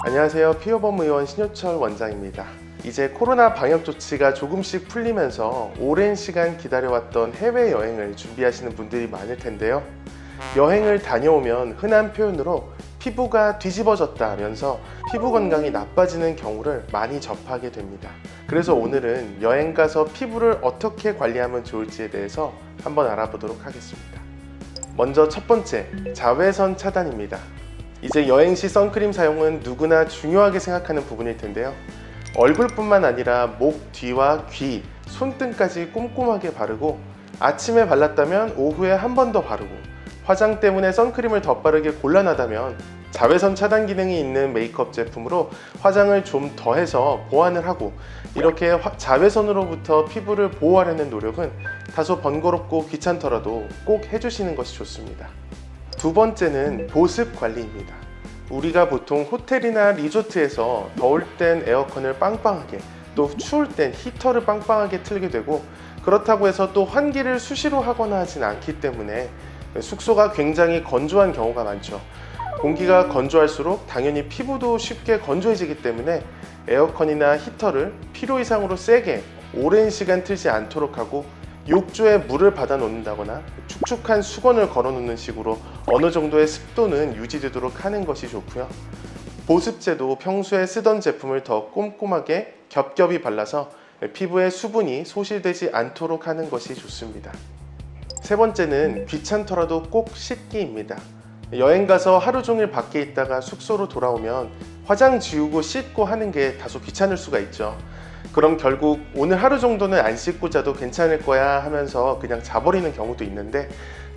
안녕하세요. 피어범 의원 신효철 원장입니다. 이제 코로나 방역 조치가 조금씩 풀리면서 오랜 시간 기다려왔던 해외여행을 준비하시는 분들이 많을 텐데요. 여행을 다녀오면 흔한 표현으로 피부가 뒤집어졌다 하면서 피부 건강이 나빠지는 경우를 많이 접하게 됩니다. 그래서 오늘은 여행 가서 피부를 어떻게 관리하면 좋을지에 대해서 한번 알아보도록 하겠습니다. 먼저 첫 번째, 자외선 차단입니다. 이제 여행 시 선크림 사용은 누구나 중요하게 생각하는 부분일 텐데요. 얼굴뿐만 아니라 목 뒤와 귀, 손등까지 꼼꼼하게 바르고 아침에 발랐다면 오후에 한 번 더 바르고 화장 때문에 선크림을 덧바르기 곤란하다면 자외선 차단 기능이 있는 메이크업 제품으로 화장을 좀 더해서 보완을 하고 이렇게 자외선으로부터 피부를 보호하려는 노력은 다소 번거롭고 귀찮더라도 꼭 해주시는 것이 좋습니다. 두 번째는 보습 관리입니다. 우리가 보통 호텔이나 리조트에서 더울 땐 에어컨을 빵빵하게, 또 추울 땐 히터를 빵빵하게 틀게 되고 그렇다고 해서 또 환기를 수시로 하거나 하진 않기 때문에 숙소가 굉장히 건조한 경우가 많죠. 공기가 건조할수록 당연히 피부도 쉽게 건조해지기 때문에 에어컨이나 히터를 필요 이상으로 세게 오랜 시간 틀지 않도록 하고 욕조에 물을 받아 놓는다거나 축축한 수건을 걸어 놓는 식으로 어느 정도의 습도는 유지되도록 하는 것이 좋고요. 보습제도 평소에 쓰던 제품을 더 꼼꼼하게 겹겹이 발라서 피부에 수분이 소실되지 않도록 하는 것이 좋습니다. 세 번째는 귀찮더라도 꼭 씻기입니다. 여행 가서 하루 종일 밖에 있다가 숙소로 돌아오면 화장 지우고 씻고 하는 게 다소 귀찮을 수가 있죠. 그럼 결국 오늘 하루 정도는 안 씻고 자도 괜찮을 거야 하면서 그냥 자버리는 경우도 있는데,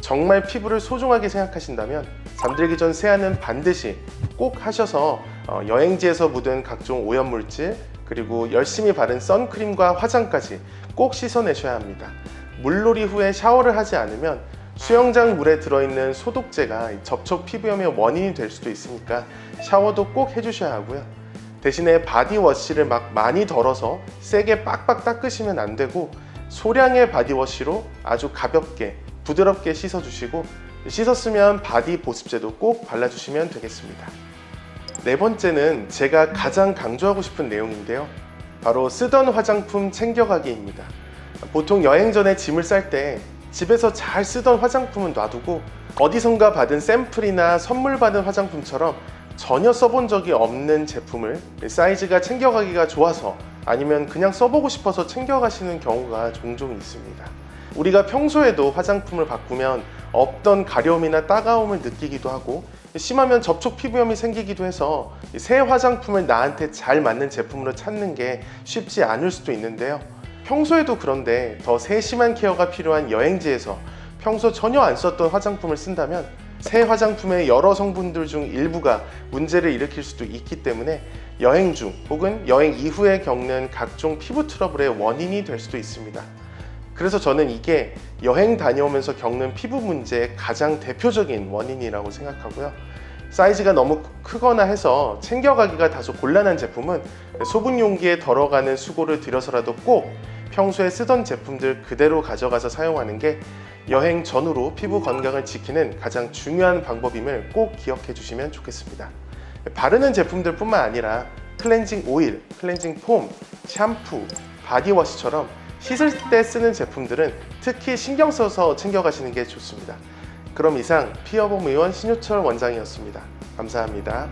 정말 피부를 소중하게 생각하신다면 잠들기 전 세안은 반드시 꼭 하셔서 여행지에서 묻은 각종 오염물질, 그리고 열심히 바른 선크림과 화장까지 꼭 씻어내셔야 합니다. 물놀이 후에 샤워를 하지 않으면 수영장 물에 들어있는 소독제가 접촉 피부염의 원인이 될 수도 있으니까 샤워도 꼭 해주셔야 하고요. 대신에 바디워시를 막 많이 덜어서 세게 빡빡 닦으시면 안 되고 소량의 바디워시로 아주 가볍게 부드럽게 씻어주시고, 씻었으면 바디 보습제도 꼭 발라주시면 되겠습니다. 네 번째는 제가 가장 강조하고 싶은 내용인데요. 바로 쓰던 화장품 챙겨가기입니다. 보통 여행 전에 짐을 쌀 때 집에서 잘 쓰던 화장품은 놔두고 어디선가 받은 샘플이나 선물 받은 화장품처럼 전혀 써본 적이 없는 제품을 사이즈가 챙겨가기가 좋아서 아니면 그냥 써보고 싶어서 챙겨가시는 경우가 종종 있습니다. 우리가 평소에도 화장품을 바꾸면 없던 가려움이나 따가움을 느끼기도 하고 심하면 접촉 피부염이 생기기도 해서 새 화장품을 나한테 잘 맞는 제품으로 찾는 게 쉽지 않을 수도 있는데요. 평소에도 그런데 더 세심한 케어가 필요한 여행지에서 평소 전혀 안 썼던 화장품을 쓴다면 새 화장품의 여러 성분들 중 일부가 문제를 일으킬 수도 있기 때문에 여행 중 혹은 여행 이후에 겪는 각종 피부 트러블의 원인이 될 수도 있습니다. 그래서 저는 이게 여행 다녀오면서 겪는 피부 문제의 가장 대표적인 원인이라고 생각하고요. 사이즈가 너무 크거나 해서 챙겨가기가 다소 곤란한 제품은 소분 용기에 덜어가는 수고를 들여서라도 꼭 평소에 쓰던 제품들 그대로 가져가서 사용하는 게 여행 전후로 피부 건강을 지키는 가장 중요한 방법임을 꼭 기억해 주시면 좋겠습니다. 바르는 제품들 뿐만 아니라 클렌징 오일, 클렌징 폼, 샴푸, 바디워시처럼 씻을 때 쓰는 제품들은 특히 신경 써서 챙겨가시는 게 좋습니다. 그럼 이상 피어범 의원 신효철 원장이었습니다. 감사합니다.